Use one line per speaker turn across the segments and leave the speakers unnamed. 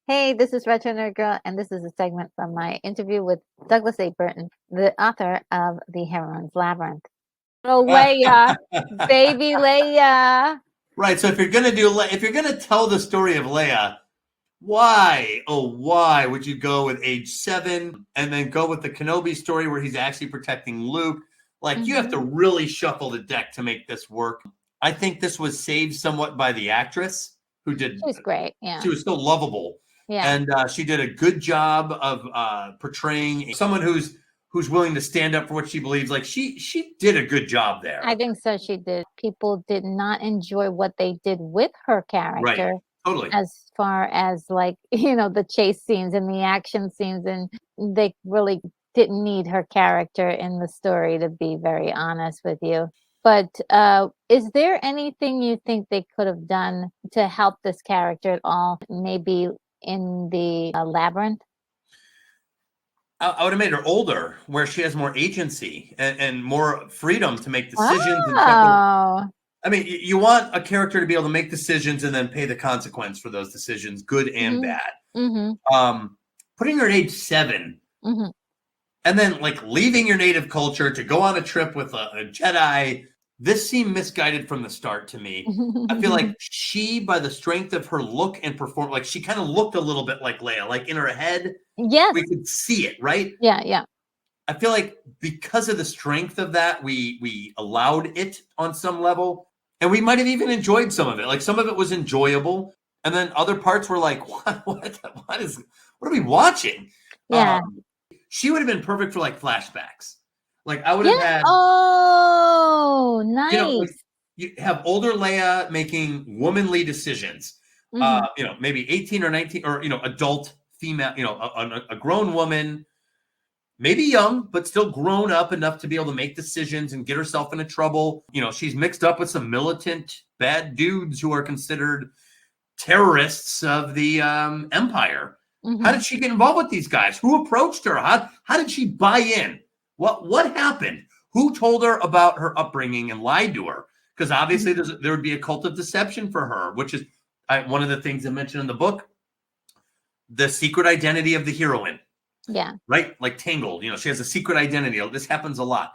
Hey, this is Retro Nerd Girl, and this is a segment from my interview with Douglas A. Burton, the author of The Heroine's Labyrinth. Oh, Leia, baby Leia.
Right. So if you're gonna tell the story of Leia, why would you go with age 7 and then go with the Kenobi story where he's actually protecting Luke? Like, you have to really shuffle the deck to make this work. I think this was saved somewhat by the actress who did.
She was great. Yeah.
She was so lovable.
Yeah.
And she did a good job of portraying someone who's willing to stand up for what she believes. Like, she did a good job there.
I think so. She did. People did not enjoy what they did with her character.
Right. Totally.
As far as, like, the chase scenes and the action scenes, and they really didn't need her character in the story, to be very honest with you. But is there anything you think they could have done to help this character at all? Maybe in the Labyrinth?
I would have made her older, where she has more agency and more freedom to make decisions.
Oh.
I mean, you want a character to be able to make decisions and then pay the consequence for those decisions, good and bad. Putting her at age 7 and then, like, leaving your native culture to go on a trip with a Jedi, this seemed misguided from the start to me. I feel like she, by the strength of her look and performance, like, she kind of looked a little bit like Leia, like in her head.
Yes.
We could see it, right?
Yeah.
I feel like because of the strength of that, we allowed it on some level. And we might have even enjoyed some of it. Like, some of it was enjoyable. And then other parts were like, what are we watching?
Yeah.
She would have been perfect for, like, flashbacks. Like, I would have had.
Oh, nice.
Like, you have older Leia making womanly decisions. Maybe 18 or 19, or, adult female, a grown woman, maybe young, but still grown up enough to be able to make decisions and get herself into trouble. She's mixed up with some militant bad dudes who are considered terrorists of the Empire. How did she get involved with these guys? Who approached her? How did she buy in? What happened? Who told her about her upbringing and lied to her? Because obviously there would be a cult of deception for her, which is one of the things I mentioned in the book, the secret identity of the heroine.
Yeah.
Right? Like Tangled. She has a secret identity. This happens a lot.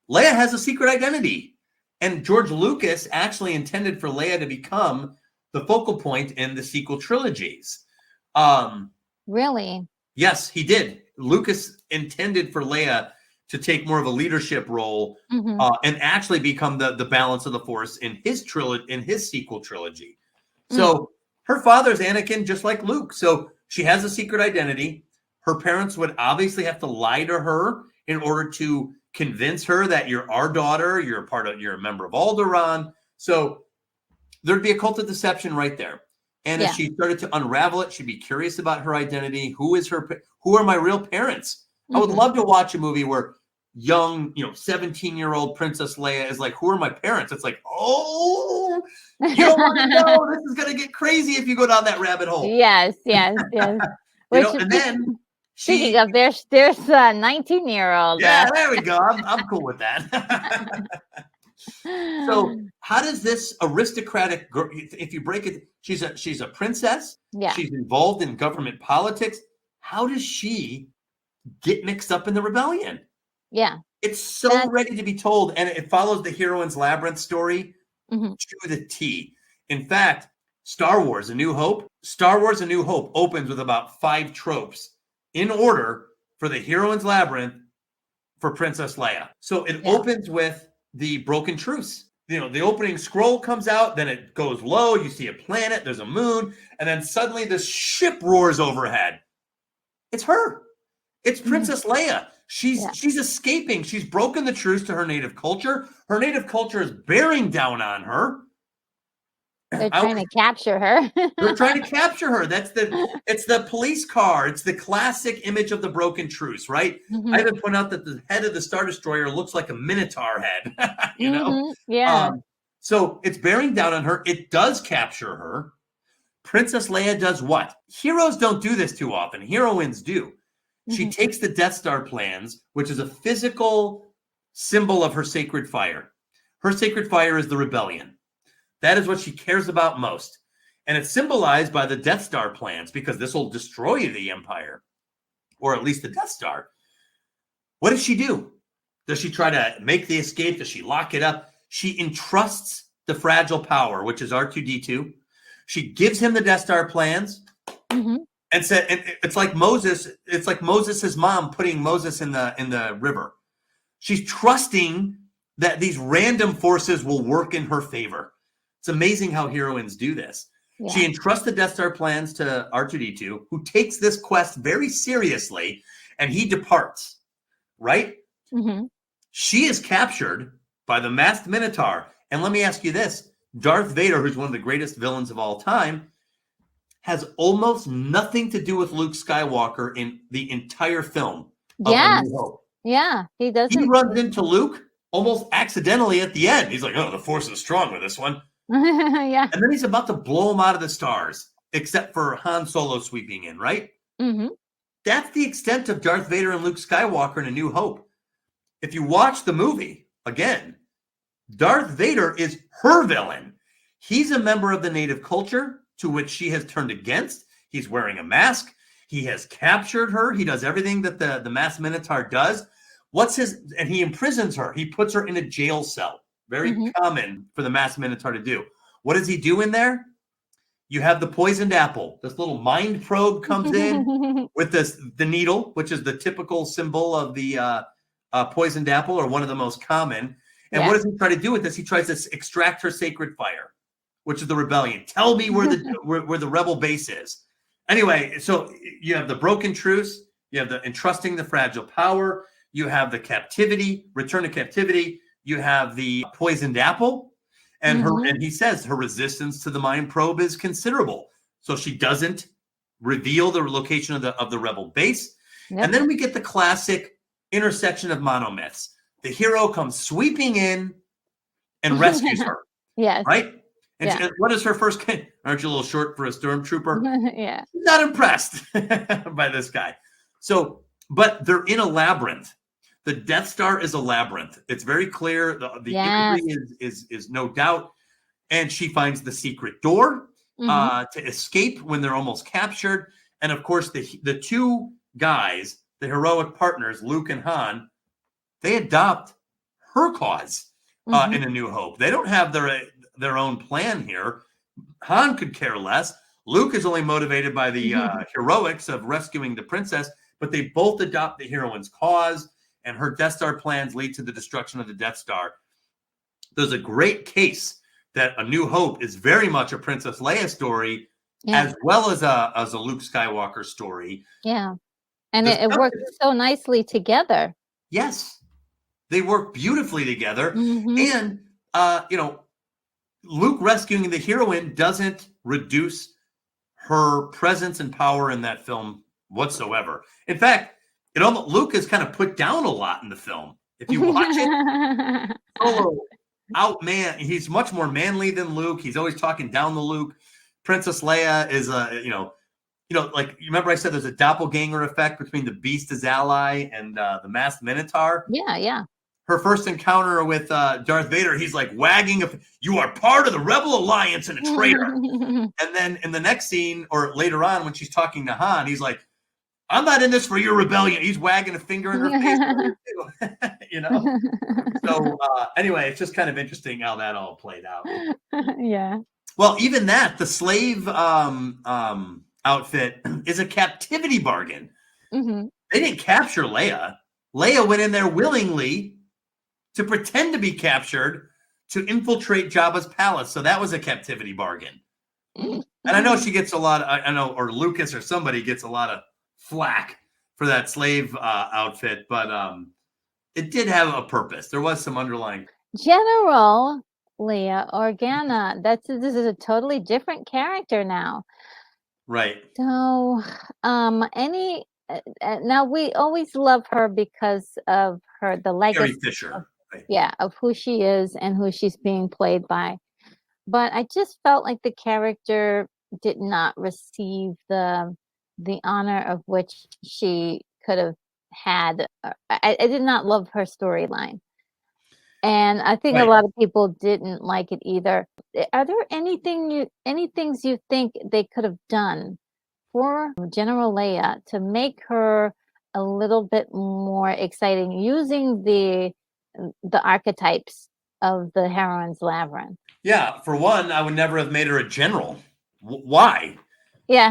Leia has a secret identity. And George Lucas actually intended for Leia to become the focal point in the sequel trilogies.
Really?
Yes, he did. Lucas intended for Leia to take more of a leadership role and actually become the balance of the Force in his sequel trilogy. So her father's Anakin, just like Luke. So she has a secret identity. Her parents would obviously have to lie to her in order to convince her that you're our daughter, you're a member of Alderaan. So there'd be a cult of deception right there. And if she started to unravel it, she'd be curious about her identity. Who are my real parents? I would love to watch a movie where young, 17-year-old Princess Leia is like, who are my parents? It's like, oh, you don't want to know. This is going to get crazy if you go down that rabbit hole.
Yes.
And then
speaking of, there's a 19-year-old.
Yeah, there we go. I'm cool with that. So how does this aristocratic girl, if you break it, she's a princess.
Yeah.
She's involved in government politics. How does she get mixed up in the rebellion?
Yeah.
It's so ready to be told. And it follows the Heroine's Labyrinth story to the T. In fact, Star Wars: A New Hope opens with about 5 tropes in order for the Heroine's Labyrinth for Princess Leia. So it opens with the broken truce. The opening scroll comes out, then it goes low. You see a planet, there's a moon, and then suddenly this ship roars overhead. It's her. It's Princess Leia. She's escaping. She's broken the truce to her native culture. Her native culture is bearing down on her.
They're trying to capture her.
They're trying to capture her. It's the police car. It's the classic image of the broken truce, right? I even point out that the head of the Star Destroyer looks like a Minotaur head,
Yeah.
So it's bearing down on her. It does capture her. Princess Leia does what? Heroes don't do this too often. Heroines do. She takes the Death Star plans, which is a physical symbol of her sacred fire. Her sacred fire is the rebellion. That is what she cares about most. And it's symbolized by the Death Star plans, because this will destroy the Empire, or at least the Death Star. What does she do? Does she try to make the escape? Does she lock it up? She entrusts the fragile power, which is R2-D2. She gives him the Death Star plans, and said, and it's like Moses. It's like Moses' mom putting Moses in the river. She's trusting that these random forces will work in her favor. It's amazing how heroines do this. Yeah. She entrusts the Death Star plans to R2-D2, who takes this quest very seriously, and he departs. Right? She is captured by the masked Minotaur. And let me ask you this. Darth Vader, who's one of the greatest villains of all time, has almost nothing to do with Luke Skywalker in the entire film of A New Hope.
Yeah, he doesn't.
He runs into Luke almost accidentally at the end. He's like, oh, the Force is strong with this one.
Yeah.
And then he's about to blow him out of the stars, except for Han Solo sweeping in, right? That's the extent of Darth Vader and Luke Skywalker in A New Hope. If you watch the movie, again, Darth Vader is her villain. He's a member of the native culture to which she has turned against. He's wearing a mask. He has captured her. He does everything that the masked Minotaur does. And he imprisons her. He puts her in a jail cell. Very common for the masked Minotaur to do. What does he do in there? You have the poisoned apple. This little mind probe comes in with the needle, which is the typical symbol of the poisoned apple, or one of the most common. And what does he try to do with this? He tries to extract her sacred fire, which is the rebellion. Tell me where the rebel base is. Anyway, so you have the broken truce. You have the entrusting the fragile power. You have the captivity, return to captivity. You have the poisoned apple. And and he says her resistance to the mind probe is considerable. So she doesn't reveal the location of the rebel base. And then we get the classic intersection of monomyths. The hero comes sweeping in and rescues her. Right? And what is her first? Aren't you a little short for a stormtrooper? She's not impressed by this guy. So, but they're in a labyrinth. The Death Star is a labyrinth. It's very clear. The imagery is no doubt. And she finds the secret door to escape when they're almost captured. And of course, the two guys, the heroic partners, Luke and Han, they adopt her cause in A New Hope. They don't have their own plan here. Han could care less. Luke is only motivated by the heroics of rescuing the princess, but they both adopt the heroine's cause. And her Death Star plans lead to the destruction of the Death Star. There's a great case that A New Hope is very much a Princess Leia story, as well as a Luke Skywalker story.
Yeah. And it works so nicely together.
Yes. They work beautifully together. And, Luke rescuing the heroine doesn't reduce her presence and power in that film whatsoever. In fact, Luke is kind of put down a lot in the film. If you watch it, he's much more manly than Luke. He's always talking down to Luke. Princess Leia is like, you remember I said there's a doppelganger effect between the Beast as ally and the masked Minotaur?
Yeah.
Her first encounter with Darth Vader, he's like wagging, you are part of the Rebel Alliance and a traitor. And then in the next scene, or later on when she's talking to Han, he's like, I'm not in this for your rebellion. He's wagging a finger in her face. So anyway, it's just kind of interesting how that all played out.
Yeah.
Well, even that, the slave outfit is a captivity bargain. They didn't capture Leia. Leia went in there willingly to pretend to be captured to infiltrate Jabba's palace. So that was a captivity bargain. And I know she gets a lot of, or Lucas or somebody gets a lot of flack for that slave outfit, but it did have a purpose. There was some underlying.
General Leia Organa. This is a totally different character now.
Right.
So, now we always love her because of the legacy.
Carrie Fisher.
Of who she is and who she's being played by. But I just felt like the character did not receive the honor of which she could have had. I did not love her storyline. And I think a
Right.
lot of people didn't like it either. Are there any things you think they could have done for General Leia to make her a little bit more exciting using the archetypes of the heroine's labyrinth?
Yeah, for one, I would never have made her a general. Why?
Yeah.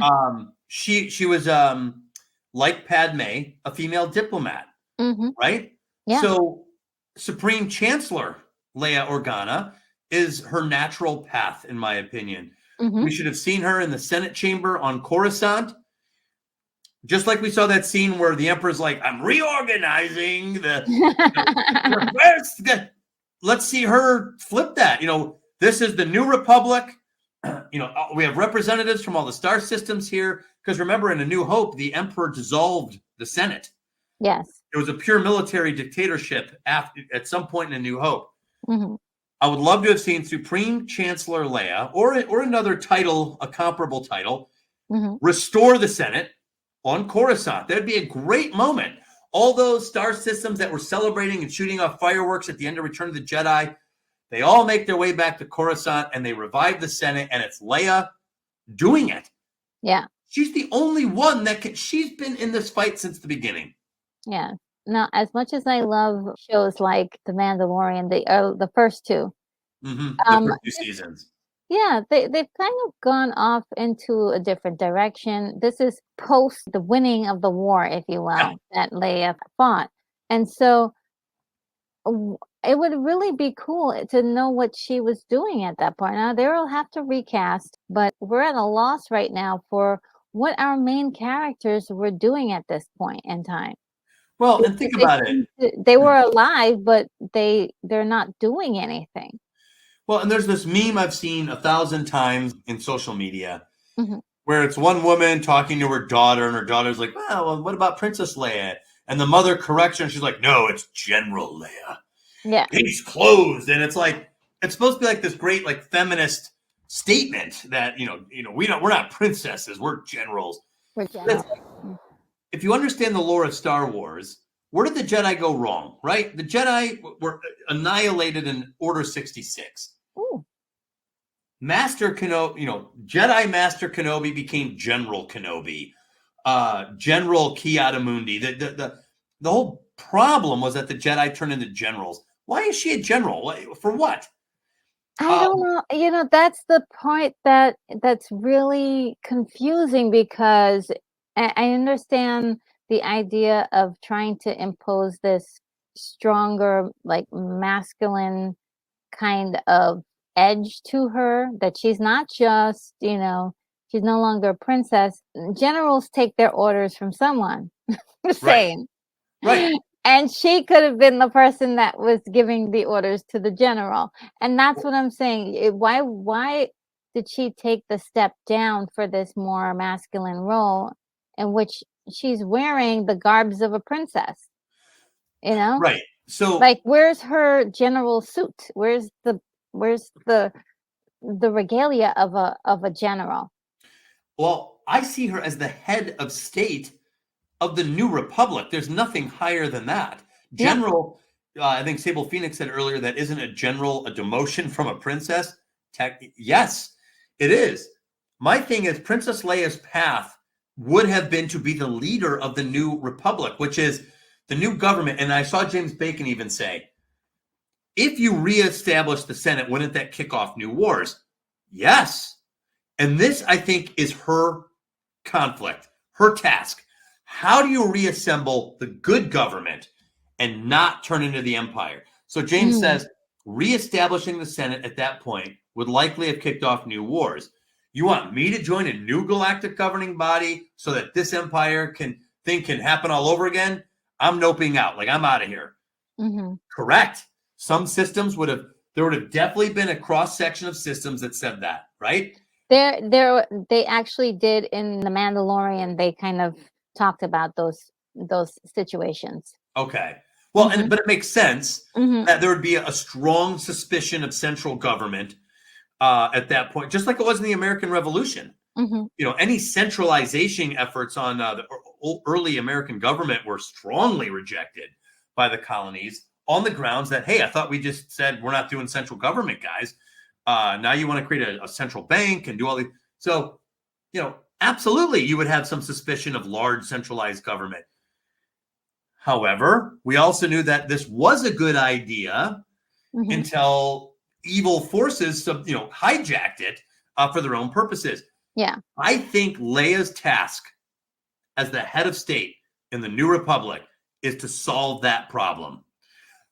She was like Padme, a female diplomat,
Mm-hmm.
right?
Yeah.
So Supreme Chancellor Leia Organa is her natural path, in my opinion.
Mm-hmm.
We should have seen her in the Senate chamber on Coruscant, just like we saw that scene where the Emperor's like, "I'm reorganizing the reverse." Let's see her flip that. This is the New Republic. We have representatives from all the star systems here. Because remember, in A New Hope, the Emperor dissolved the Senate.
Yes.
It was a pure military dictatorship at some point in A New Hope.
Mm-hmm.
I would love to have seen Supreme Chancellor Leia or another title, a comparable title,
Mm-hmm.
restore the Senate on Coruscant. That'd be a great moment. All those star systems that were celebrating and shooting off fireworks at the end of Return of the Jedi, they all make their way back to Coruscant and they revive the Senate, and it's Leia doing it.
Yeah.
She's the only one she's been in this fight since the beginning.
Yeah. Now, as much as I love shows like The Mandalorian, the first two,
The first two seasons.
yeah, they've kind of gone off into a different direction. This is post the winning of the war, if you will,
Yeah.
that Leia fought, and so it would really be cool to know what she was doing at that point. Now they'll have to recast, but we're at a loss right now for what our main characters were doing at this point in time.
Well, and think about it.
They were alive, but they're not doing anything.
Well, and there's this meme I've seen 1,000 times in social media
Mhm.
where it's one woman talking to her daughter, and her daughter's like, well, what about Princess Leia? And the mother corrects her, and she's like, no, it's General Leia.
Yeah.
Case closed. And it's like, it's supposed to be like this great, like, feminist statement that, we're not princesses, we're generals.
We're generals.
If you understand the lore of Star Wars, where did the Jedi go wrong, right? The Jedi were annihilated in Order 66.
Ooh.
Master Kenobi, Jedi Master Kenobi became General Kenobi, General Ki-Adi-Mundi. The whole problem was that the Jedi turned into generals. Why is she a general? For what?
I don't know. That's the point that's really confusing, because I understand the idea of trying to impose this stronger, like masculine kind of edge to her, that she's not just, she's no longer a princess. Generals take their orders from someone. Saying.
Right.
And she could have been the person that was giving the orders to the general. And that's what I'm saying. Why did she take the step down for this more masculine role in which she's wearing the garbs of a princess?
Right. So,
like, where's her general suit? Where's the regalia of a general?
Well, I see her as the head of state of the New Republic. There's nothing higher than that. General, I think Sable Phoenix said earlier, that isn't a general a demotion from a princess? Yes, it is. My thing is, Princess Leia's path would have been to be the leader of the New Republic, which is the new government. And I saw James Bacon even say, if you reestablish the Senate, wouldn't that kick off new wars? Yes. And this, I think, is her conflict, her task. How do you reassemble the good government and not turn into the empire? So James says reestablishing the Senate at that point would likely have kicked off new wars. You want me to join a new galactic governing body so that this empire can happen all over again? I'm noping out. Like, I'm out of here.
Mm-hmm.
Correct. Some systems there would have definitely been a cross section of systems that said that, right?
They actually did in The Mandalorian. They kind of talked about those situations.
Okay. Well, but it makes sense that there would be a strong suspicion of central government at that point, just like it was in the American Revolution. Any centralization efforts on the early American government were strongly rejected by the colonies. on the grounds that, hey, I thought we just said we're not doing central government, guys. Now you want to create a central bank and do all these. So, absolutely, you would have some suspicion of large centralized government. However, we also knew that this was a good idea until evil forces, hijacked it for their own purposes.
Yeah.
I think Leia's task as the head of state in the New Republic is to solve that problem.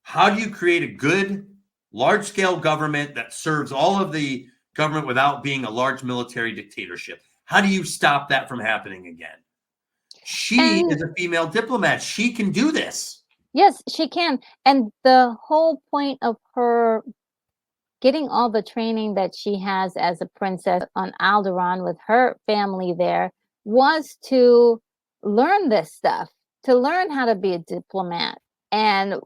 How do you create a good, large-scale government that serves all of the government without being a large military dictatorship? How do you stop that from happening again? She is a female diplomat. She can do this.
Yes, she can. And the whole point of her getting all the training that she has as a princess on Alderaan with her family there was to learn this stuff, to learn how to be a diplomat. And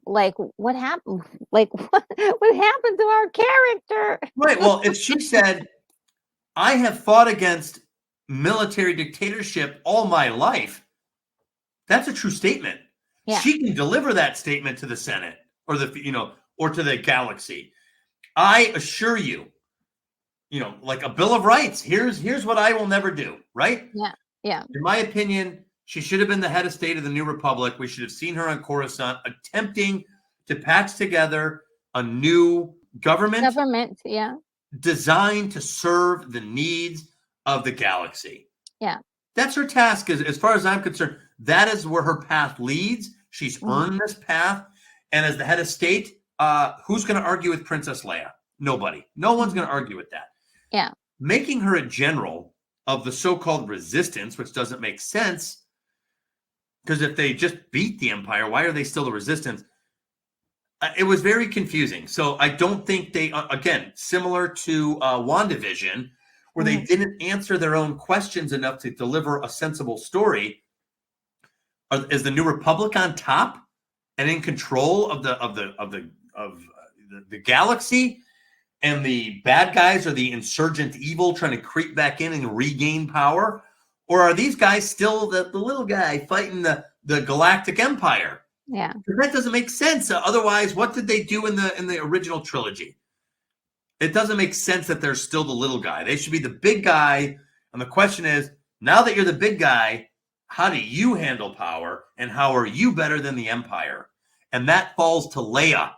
like, what happened? Like, what happened to our character?
Right. Well, if she said, I have fought against military dictatorship all my life, that's a true statement. Yeah. She can deliver that statement to the Senate or or to the galaxy. I assure you, like a Bill of Rights. Here's what I will never do. Right?
Yeah. Yeah.
In my opinion, she should have been the head of state of the New Republic. We should have seen her on Coruscant attempting to patch together a new government.
Yeah.
Designed to serve the needs of the galaxy.
Yeah.
That's her task, as far as I'm concerned. That is where her path leads. She's earned this path. And as the head of state, who's going to argue with Princess Leia? Nobody. No one's going to argue with that.
Yeah.
Making her a general of the so-called resistance, which doesn't make sense, because if they just beat the Empire, why are they still the resistance? It was very confusing. So I don't think they, again, similar to WandaVision, where they didn't answer their own questions enough to deliver a sensible story. Is the New Republic on top and in control of the galaxy, and the bad guys are the insurgent evil trying to creep back in and regain power, or are these guys still the little guy fighting the galactic empire?
Yeah,
that doesn't make sense. Otherwise, what did they do in the original trilogy? It doesn't make sense that they're still the little guy. They should be the big guy. And the question is, now that you're the big guy, how do you handle power, and how are you better than the Empire? And that falls to Leia.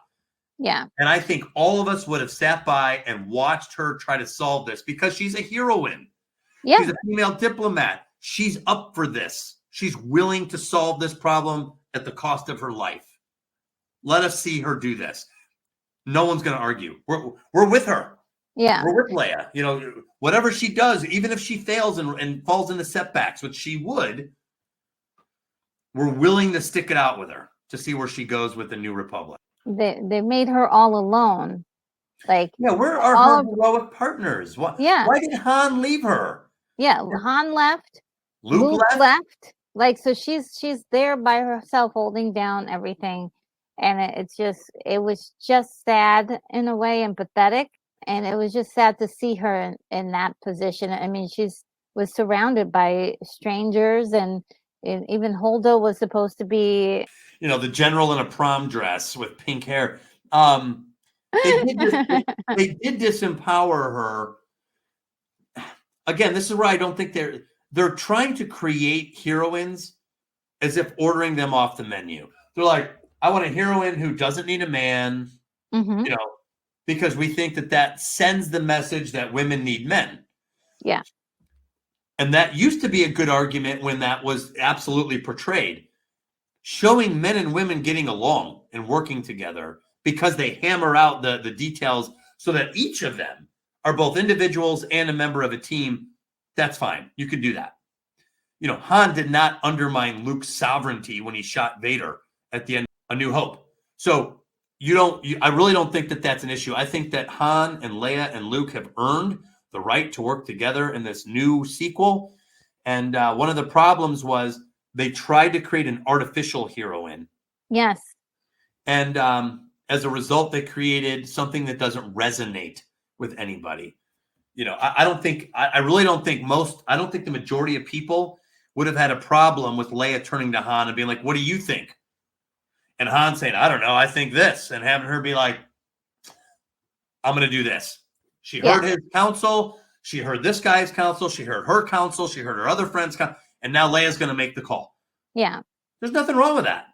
Yeah.
And I think all of us would have sat by and watched her try to solve this, because she's a heroine.
Yeah.
She's a female diplomat. She's up for this. She's willing to solve this problem at the cost of her life. Let us see her do this. No one's going to argue. We're with her.
Yeah.
We're with Leia. Whatever she does, even if she fails and falls into setbacks, which she would, we're willing to stick it out with her to see where she goes with the New Republic.
They made her all alone. Like,
yeah, where are her heroic partners? Why did Han leave her?
Yeah, Han left.
Luke
left. Like, so she's there by herself holding down everything. And it was just sad in a way, and pathetic. And it was just sad to see her in that position. I mean, was surrounded by strangers, and even Holdo was supposed to be,
the general in a prom dress with pink hair. They did disempower her. Again, this is where I don't think they're trying to create heroines as if ordering them off the menu. They're like, I want a heroine who doesn't need a man, because we think that sends the message that women need men.
Yeah.
And that used to be a good argument when that was absolutely portrayed. Showing men and women getting along and working together because they hammer out the details so that each of them are both individuals and a member of a team. That's fine. You could do that. Han did not undermine Luke's sovereignty when he shot Vader at the end of A New Hope. So I really don't think that that's an issue. I think that Han and Leia and Luke have earned the right to work together in this new sequel. And one of the problems was they tried to create an artificial heroine.
Yes.
And as a result, they created something that doesn't resonate with anybody. I really don't think the majority of people would have had a problem with Leia turning to Han and being like, what do you think? and Han saying, I don't know, I think this, and having her be like, I'm going to do this. She heard his counsel. She heard this guy's counsel. She heard her counsel. She heard her other friends' counsel. And now Leia's going to make the call.
Yeah.
There's nothing wrong with that.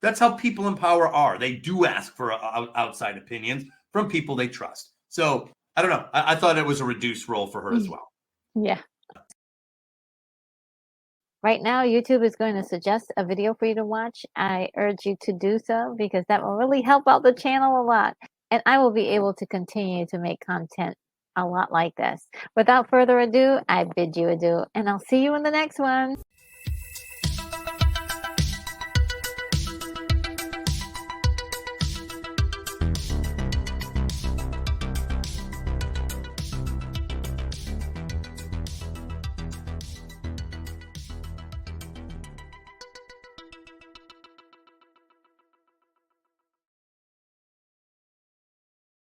That's how people in power are. They do ask for outside opinions from people they trust. So I don't know. I thought it was a reduced role for her as well.
Yeah. Right now, YouTube is going to suggest a video for you to watch. I urge you to do so because that will really help out the channel a lot. And I will be able to continue to make content a lot like this. Without further ado, I bid you adieu, and I'll see you in the next one.